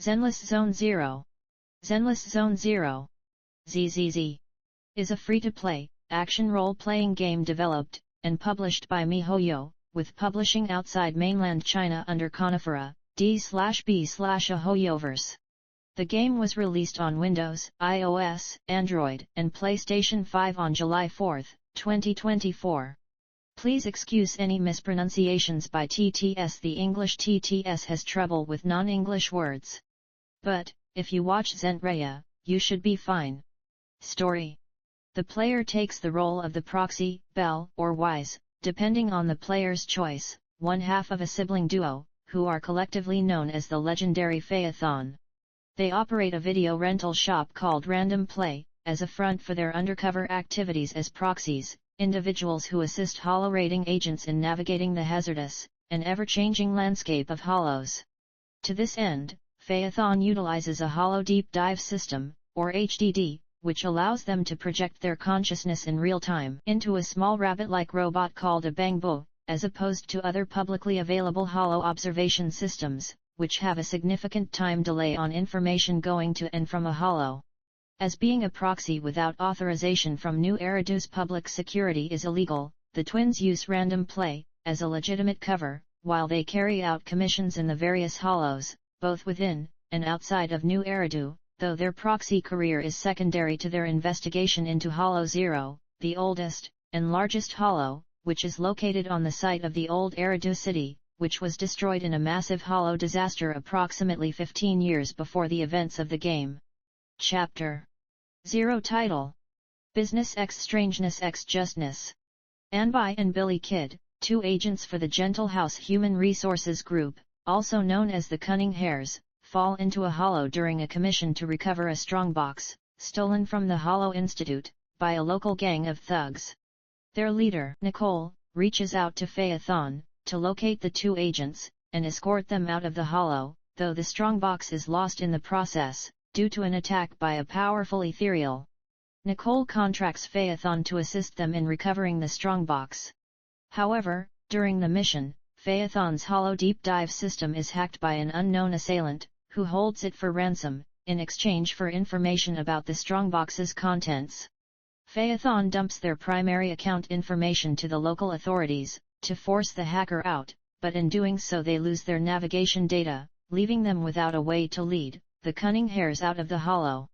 Zenless Zone 0. Zenless Zone 0. ZZZ. Is a free-to-play, action role-playing game developed and published by MiHoYo, with publishing outside mainland China under Conifera, D/B/ahoyoverse. The game was released on Windows, iOS, Android, and PlayStation 5 on July 4, 2024. Please excuse any mispronunciations by TTS. The English TTS has trouble with non-English words. But, if you watch Zentreya, you should be fine. Story. The player takes the role of the proxy, Bell, or Wise, depending on the player's choice, one half of a sibling duo, who are collectively known as the legendary Phaethon. They operate a video rental shop called Random Play, as a front for their undercover activities as proxies, individuals who assist holo rating agents in navigating the hazardous and ever-changing landscape of holos. To this end, Phaethon utilizes a holo deep dive system, or HDD, which allows them to project their consciousness in real time into a small rabbit-like robot called a bangbo, as opposed to other publicly available holo observation systems, which have a significant time delay on information going to and from a holo. As being a proxy without authorization from New Eridu's public security is illegal, the twins use Random Play as a legitimate cover, while they carry out commissions in the various holos, both within and outside of New Eridu, though their proxy career is secondary to their investigation into Holo Zero, the oldest and largest holo, which is located on the site of the old Eridu city, which was destroyed in a massive holo disaster approximately 15 years before the events of the game. Chapter 0 Title: Business x Strangeness x Justness. Anbai and Billy Kid, two agents for the Gentle House Human Resources Group, also known as the Cunning Hares, fall into a holo during a commission to recover a strongbox, stolen from the Holo Institute, by a local gang of thugs. Their leader, Nicole, reaches out to Phaethon to locate the two agents and escort them out of the holo, though the strongbox is lost in the process, due to an attack by a powerful ethereal. Nicole contracts Phaethon to assist them in recovering the strongbox. However, during the mission, Phaethon's holo deep dive system is hacked by an unknown assailant, who holds it for ransom, in exchange for information about the strongbox's contents. Phaethon dumps their primary account information to the local authorities, to force the hacker out, but in doing so they lose their navigation data, leaving them without a way to lead the Cunning Hares out of the holo.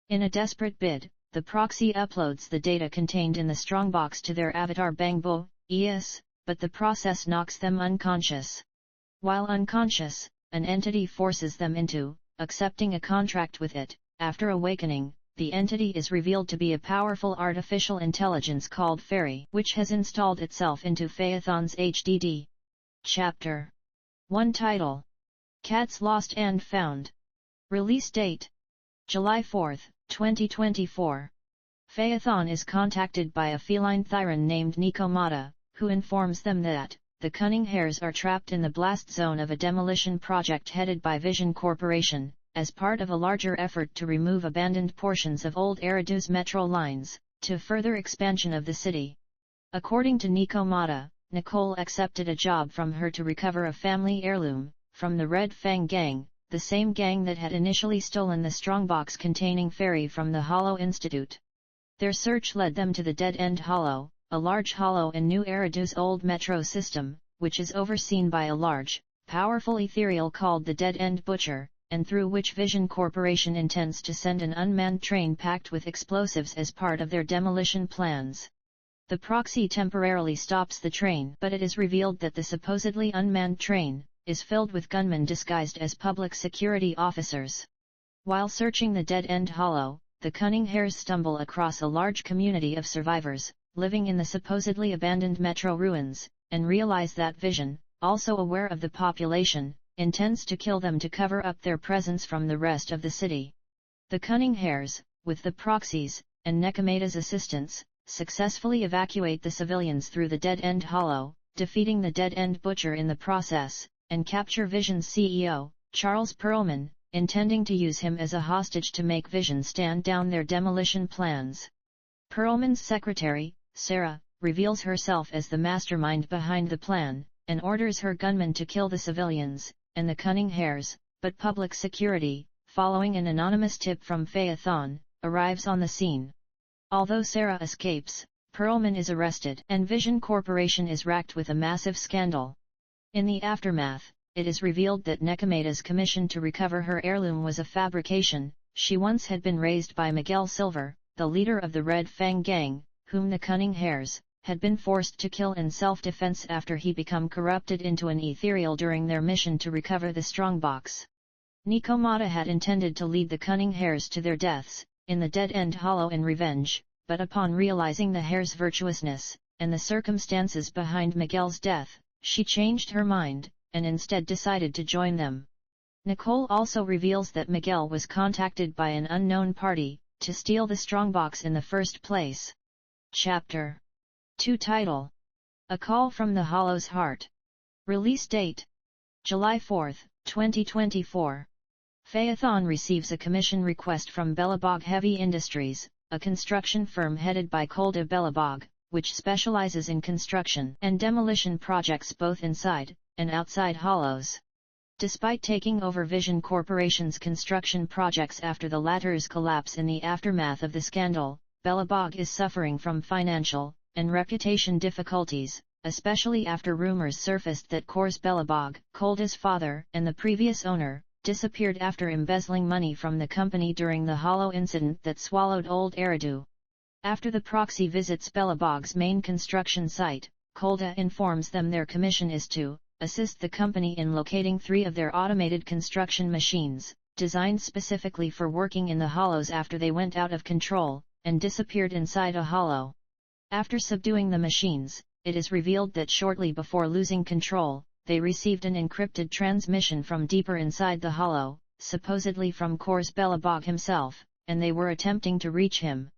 In a desperate bid, the proxy uploads the data contained in the strongbox to their avatar Bangbo, ES, but the process knocks them unconscious. While unconscious, an entity forces them into accepting a contract with it. After awakening, the entity is revealed to be a powerful artificial intelligence called Fairy, which has installed itself into Phaethon's HDD. Chapter 1 Title: Cats Lost and Found. Release date: July 4, 2024. Phaethon is contacted by a feline Thyran named Nikomata, who informs them that the Cunning Hares are trapped in the blast zone of a demolition project headed by Vision Corporation, as part of a larger effort to remove abandoned portions of old Eridu's metro lines, to further expansion of the city. According to Nikomata, Nicole accepted a job from her to recover a family heirloom, from the Red Fang Gang, the same gang that had initially stolen the strongbox containing Fairy from the Holo Institute. Their search led them to the Dead End Holo, a large holo in New Eridu's old metro system, which is overseen by a large, powerful ethereal called the Dead End Butcher, and through which Vision Corporation intends to send an unmanned train packed with explosives as part of their demolition plans. The proxy temporarily stops the train, but it is revealed that the supposedly unmanned train is filled with gunmen disguised as public security officers. While searching the Dead End Holo, the Cunning Hares stumble across a large community of survivors, living in the supposedly abandoned metro ruins, and realize that Vision, also aware of the population, intends to kill them to cover up their presence from the rest of the city. The Cunning Hares, with the proxies and Nekomata's assistance, successfully evacuate the civilians through the Dead End Holo, defeating the Dead End Butcher in the process, and capture Vision's CEO, Charles Perlman, intending to use him as a hostage to make Vision stand down their demolition plans. Perlman's secretary, Sarah, reveals herself as the mastermind behind the plan, and orders her gunmen to kill the civilians, and the Cunning Hares, but public security, following an anonymous tip from Phaethon, arrives on the scene. Although Sarah escapes, Perlman is arrested and Vision Corporation is racked with a massive scandal. In the aftermath, it is revealed that Nekomeda's commission to recover her heirloom was a fabrication. She once had been raised by Miguel Silver, the leader of the Red Fang Gang, whom the Cunning Hares had been forced to kill in self-defense after he became corrupted into an ethereal during their mission to recover the strongbox. Nekomeda had intended to lead the Cunning Hares to their deaths, in the dead-end hollow in revenge, but upon realizing the Hares' virtuousness, and the circumstances behind Miguel's death, she changed her mind, and instead decided to join them. Nicole also reveals that Miguel was contacted by an unknown party, to steal the strongbox in the first place. Chapter 2 Title: A Call from the Hollow's Heart. Release date: July 4, 2024. Phaethon receives a commission request from Bellabog Heavy Industries, a construction firm headed by Kolda Bellabog, which specializes in construction and demolition projects both inside and outside hollows. Despite taking over Vision Corporation's construction projects after the latter's collapse in the aftermath of the scandal, Bellabog is suffering from financial and reputation difficulties, especially after rumors surfaced that Kors Bellabog, Kolda's father and the previous owner, disappeared after embezzling money from the company during the hollow incident that swallowed Old Eridu. After the proxy visits Bellabog's main construction site, Kolda informs them their commission is to assist the company in locating 3 of their automated construction machines, designed specifically for working in the hollows after they went out of control and disappeared inside a hollow. After subduing the machines, it is revealed that shortly before losing control, they received an encrypted transmission from deeper inside the hollow, supposedly from Kors Bellabog himself, and they were attempting to reach him.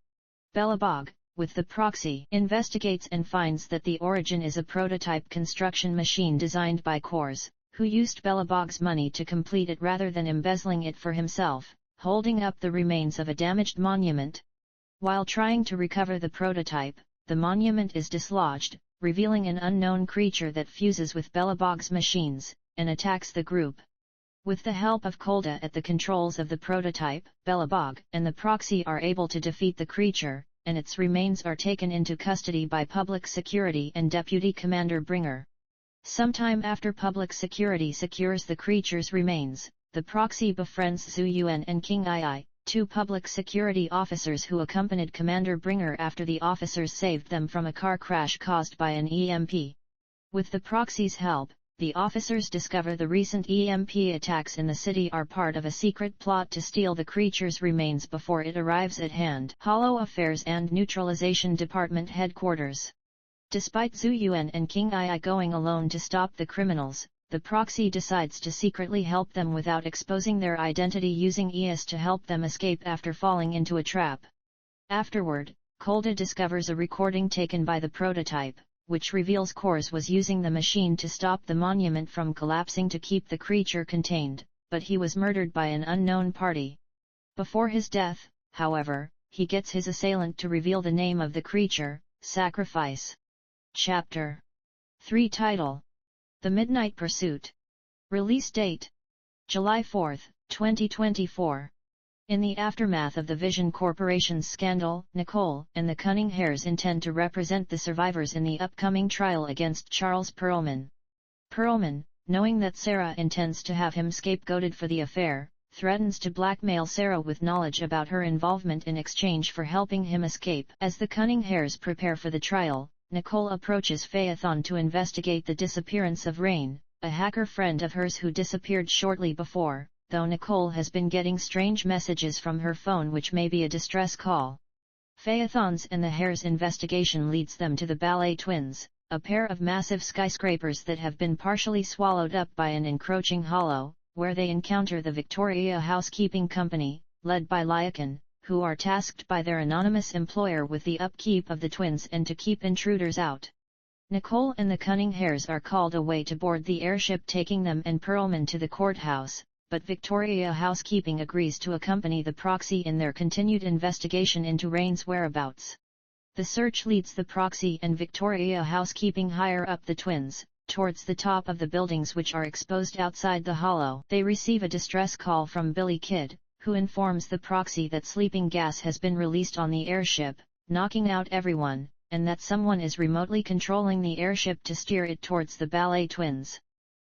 Bellabog, with the proxy, investigates and finds that the origin is a prototype construction machine designed by Kors, who used Bellabog's money to complete it rather than embezzling it for himself, holding up the remains of a damaged monument. While trying to recover the prototype, the monument is dislodged, revealing an unknown creature that fuses with Bellabog's machines, and attacks the group. With the help of Kolda at the controls of the prototype, Bellabog and the proxy are able to defeat the creature, and its remains are taken into custody by Public Security and Deputy Commander Bringer. Sometime after Public Security secures the creature's remains, the proxy befriends Zhu Yuan and King Ai, 2 public security officers who accompanied Commander Bringer after the officers saved them from a car crash caused by an EMP. With the proxy's help, the officers discover the recent EMP attacks in the city are part of a secret plot to steal the creature's remains before it arrives at hand. Hollow Affairs and Neutralization Department Headquarters. Despite Zhu Yuan and King Ai going alone to stop the criminals, the proxy decides to secretly help them without exposing their identity, using ES to help them escape after falling into a trap. Afterward, Kolda discovers a recording taken by the prototype, which reveals Kors was using the machine to stop the monument from collapsing to keep the creature contained, but he was murdered by an unknown party. Before his death, however, he gets his assailant to reveal the name of the creature, Sacrifice. Chapter 3 Title: The Midnight Pursuit. Release date: July 4, 2024. In the aftermath of the Vision Corporation's scandal, Nicole and the Cunning Hares intend to represent the survivors in the upcoming trial against Charles Perlman. Perlman, knowing that Sarah intends to have him scapegoated for the affair, threatens to blackmail Sarah with knowledge about her involvement in exchange for helping him escape. As the Cunning Hares prepare for the trial, Nicole approaches Phaethon to investigate the disappearance of Rain, a hacker friend of hers who disappeared shortly before, though Nicole has been getting strange messages from her phone which may be a distress call. Phaethon's and the Hares' investigation leads them to the Ballet Twins, a pair of massive skyscrapers that have been partially swallowed up by an encroaching hollow, where they encounter the Victoria Housekeeping Company, led by Lycan, who are tasked by their anonymous employer with the upkeep of the twins and to keep intruders out. Nicole and the Cunning Hares are called away to board the airship taking them and Perlman to the courthouse, but Victoria Housekeeping agrees to accompany the proxy in their continued investigation into Rain's whereabouts. The search leads the proxy and Victoria Housekeeping higher up the twins, towards the top of the buildings which are exposed outside the hollow. They receive a distress call from Billy Kid, who informs the proxy that sleeping gas has been released on the airship, knocking out everyone, and that someone is remotely controlling the airship to steer it towards the ballet twins.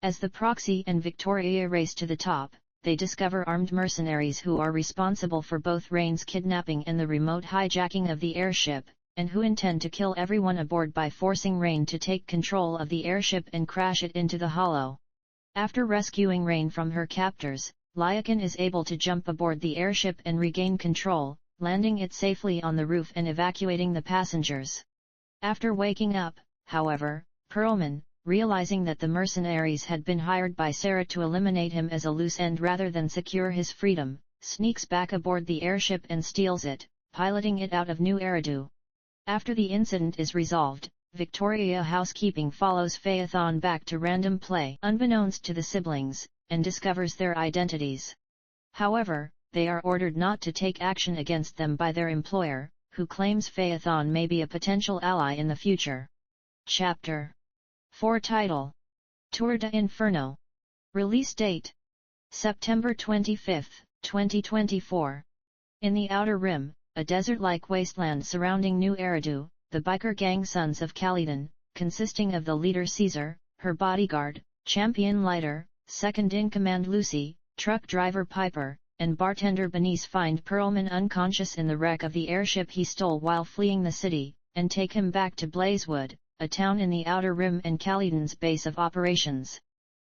As the proxy and Victoria race to the top, they discover armed mercenaries who are responsible for both Rain's kidnapping and the remote hijacking of the airship, and who intend to kill everyone aboard by forcing Rain to take control of the airship and crash it into the hollow. After rescuing Rain from her captors, Lycan is able to jump aboard the airship and regain control, landing it safely on the roof and evacuating the passengers. After waking up, however, Perlman, realizing that the mercenaries had been hired by Sarah to eliminate him as a loose end rather than secure his freedom, sneaks back aboard the airship and steals it, piloting it out of New Eridu. After the incident is resolved, Victoria Housekeeping follows Phaethon back to Random Play unbeknownst to the siblings, and discovers their identities. However, they are ordered not to take action against them by their employer, who claims Phaethon may be a potential ally in the future. Chapter 4 Title: Tour de Inferno. Release date: September 25, 2024. In the Outer Rim, a desert-like wasteland surrounding New Eridu, the biker gang Sons of Caledon, consisting of the leader Caesar, her bodyguard, champion Lighter, second-in-command Lucy, truck driver Piper, and bartender Benice find Perlman unconscious in the wreck of the airship he stole while fleeing the city, and take him back to Blazewood, a town in the Outer Rim and Caledon's base of operations.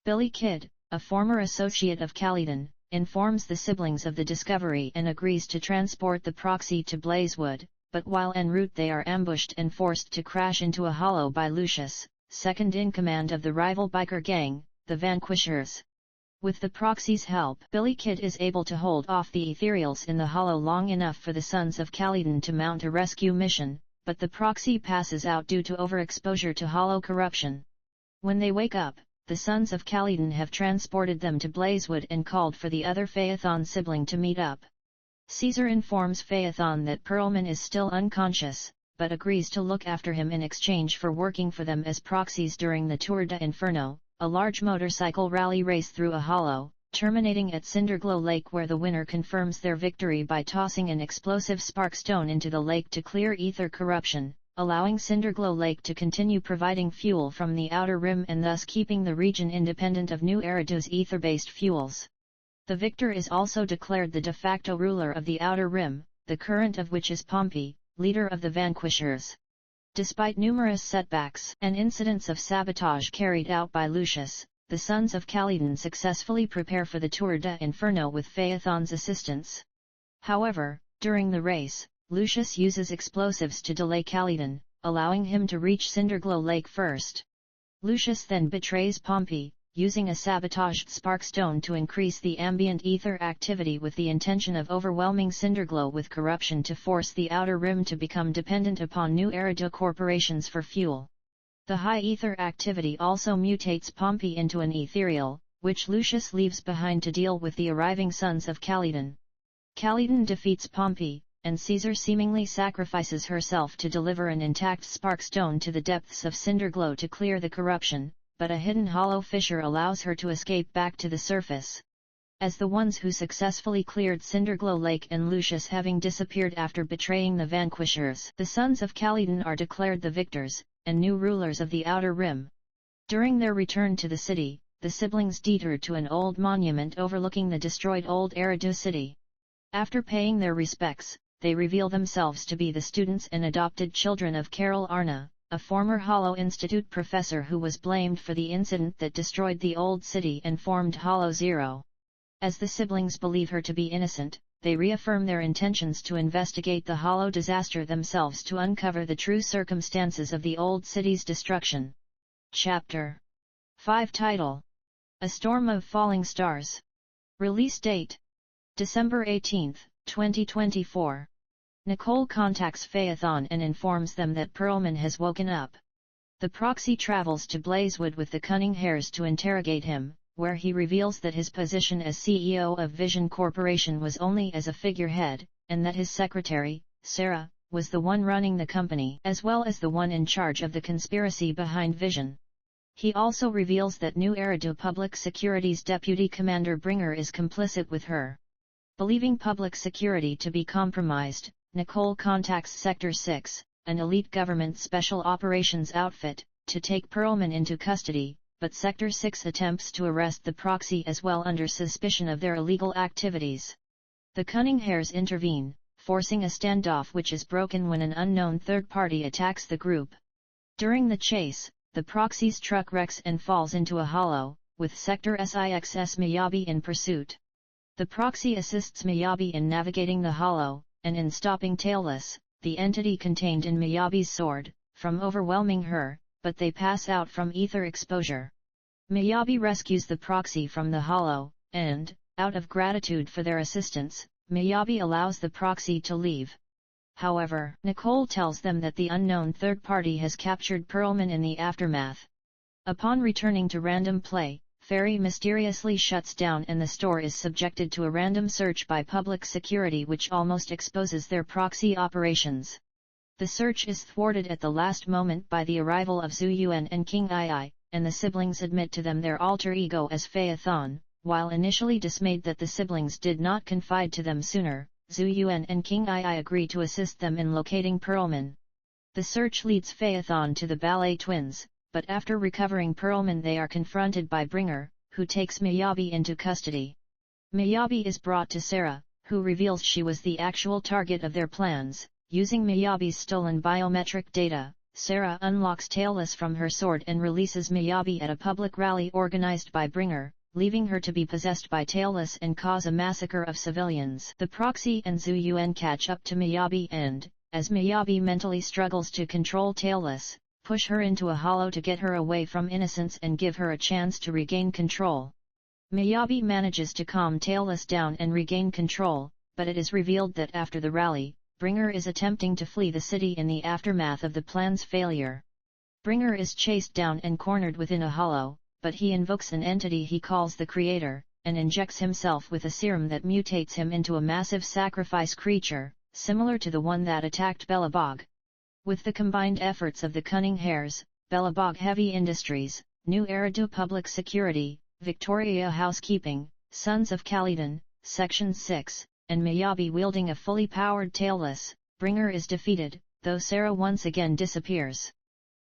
Billy Kid, a former associate of Caledon, informs the siblings of the discovery and agrees to transport the proxy to Blazewood, but while en route they are ambushed and forced to crash into a hollow by Lucius, second-in-command of the rival biker gang, the Vanquishers. With the proxy's help, Billy Kid is able to hold off the Ethereals in the hollow long enough for the Sons of Caledon to mount a rescue mission, but the proxy passes out due to overexposure to hollow corruption. When they wake up, the Sons of Caledon have transported them to Blazewood and called for the other Phaethon sibling to meet up. Caesar informs Phaethon that Perlman is still unconscious, but agrees to look after him in exchange for working for them as proxies during the Tour de Inferno, a large motorcycle rally race through a hollow, terminating at Cinderglow Lake, where the winner confirms their victory by tossing an explosive spark stone into the lake to clear ether corruption, allowing Cinderglow Lake to continue providing fuel from the Outer Rim and thus keeping the region independent of New Eridu's ether-based fuels. The victor is also declared the de facto ruler of the Outer Rim, the current of which is Pompey, leader of the Vanquishers. Despite numerous setbacks and incidents of sabotage carried out by Lucius, the Sons of Caledon successfully prepare for the Tour de Inferno with Phaethon's assistance. However, during the race, Lucius uses explosives to delay Caledon, allowing him to reach Cinderglow Lake first. Lucius then betrays Pompey, using a sabotaged spark stone to increase the ambient ether activity with the intention of overwhelming Cinderglow with corruption to force the Outer Rim to become dependent upon New Eridu corporations for fuel. The high ether activity also mutates Pompey into an ethereal, which Lucius leaves behind to deal with the arriving Sons of Caledon. Caledon defeats Pompey, and Caesar seemingly sacrifices herself to deliver an intact spark stone to the depths of Cinderglow to clear the corruption, but a hidden hollow fissure allows her to escape back to the surface. As the ones who successfully cleared Cinderglow Lake and Lucius having disappeared after betraying the Vanquishers, the Sons of Caledon are declared the victors, and new rulers of the Outer Rim. During their return to the city, the siblings detour to an old monument overlooking the destroyed Old Eridu city. After paying their respects, they reveal themselves to be the students and adopted children of Carol Arna, a former Hollow Institute professor who was blamed for the incident that destroyed the old city and formed Hollow Zero. As the siblings believe her to be innocent, they reaffirm their intentions to investigate the Hollow disaster themselves to uncover the true circumstances of the old city's destruction. Chapter 5 Title: A Storm of Falling Stars. Release date: December 18, 2024. Nicole contacts Phaethon and informs them that Perlman has woken up. The proxy travels to Blazewood with the Cunning Hares to interrogate him, where he reveals that his position as CEO of Vision Corporation was only as a figurehead, and that his secretary, Sarah, was the one running the company as well as the one in charge of the conspiracy behind Vision. He also reveals that New Eridu Public Security's Deputy Commander Bringer is complicit with her. Believing public security to be compromised, Nicole contacts Sector 6, an elite government special operations outfit, to take Perlman into custody, but Sector 6 attempts to arrest the proxy as well under suspicion of their illegal activities. The Cunninghairs intervene, forcing a standoff which is broken when an unknown third party attacks the group. During the chase, the proxy's truck wrecks and falls into a hollow, with Sector 6's Miyabi in pursuit. The proxy assists Miyabi in navigating the hollow, and in stopping Tailless, the entity contained in Miyabi's sword, from overwhelming her, but they pass out from ether exposure. Miyabi rescues the proxy from the hollow, and, out of gratitude for their assistance, Miyabi allows the proxy to leave. However, Nicole tells them that the unknown third party has captured Perlman in the aftermath. Upon returning to random play, Fairy mysteriously shuts down and the store is subjected to a random search by public security which almost exposes their proxy operations. The search is thwarted at the last moment by the arrival of Zhu Yuan and King Ai, and the siblings admit to them their alter ego as Phaethon. While initially dismayed that the siblings did not confide to them sooner, Zhu Yuan and King Ai agree to assist them in locating Perlman. The search leads Phaethon to the ballet twins, but after recovering Perlman they are confronted by Bringer, who takes Miyabi into custody. Miyabi is brought to Sarah, who reveals she was the actual target of their plans. Using Miyabi's stolen biometric data, Sarah unlocks Tailless from her sword and releases Miyabi at a public rally organized by Bringer, leaving her to be possessed by Tailless and cause a massacre of civilians. The proxy and Zhu Yuan catch up to Miyabi and, as Miyabi mentally struggles to control Tailless, push her into a hollow to get her away from innocence and give her a chance to regain control. Miyabi manages to calm Tailless down and regain control, but it is revealed that after the rally, Bringer is attempting to flee the city in the aftermath of the plan's failure. Bringer is chased down and cornered within a hollow, but he invokes an entity he calls the Creator, and injects himself with a serum that mutates him into a massive sacrifice creature, similar to the one that attacked Belobog. With the combined efforts of the Cunninghairs, Belobog Heavy Industries, New Eridu Public Security, Victoria Housekeeping, Sons of Caledon, Section 6, and Miyabi wielding a fully powered Tailless, Bringer is defeated, though Sarah once again disappears.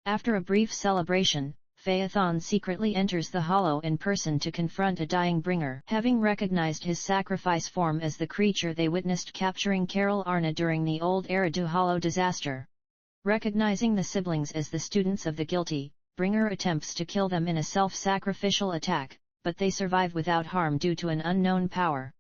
After a brief celebration, Phaethon secretly enters the hollow in person to confront a dying Bringer. Having recognized his sacrifice form as the creature they witnessed capturing Carol Arna during the Old Eridu Hollow disaster. Recognizing the siblings as the students of the guilty, Bringer attempts to kill them in a self-sacrificial attack, but they survive without harm due to an unknown power.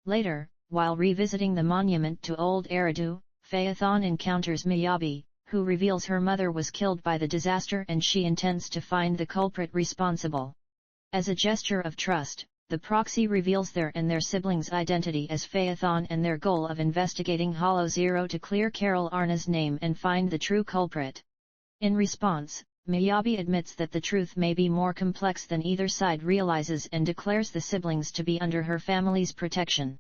Later, while revisiting the monument to Old Eridu, Phaethon encounters Miyabi, who reveals her mother was killed by the disaster and she intends to find the culprit responsible. As a gesture of trust, the proxy reveals their and their siblings' identity as Phaethon and their goal of investigating Hollow Zero to clear Carol Arna's name and find the true culprit. In response, Miyabi admits that the truth may be more complex than either side realizes and declares the siblings to be under her family's protection.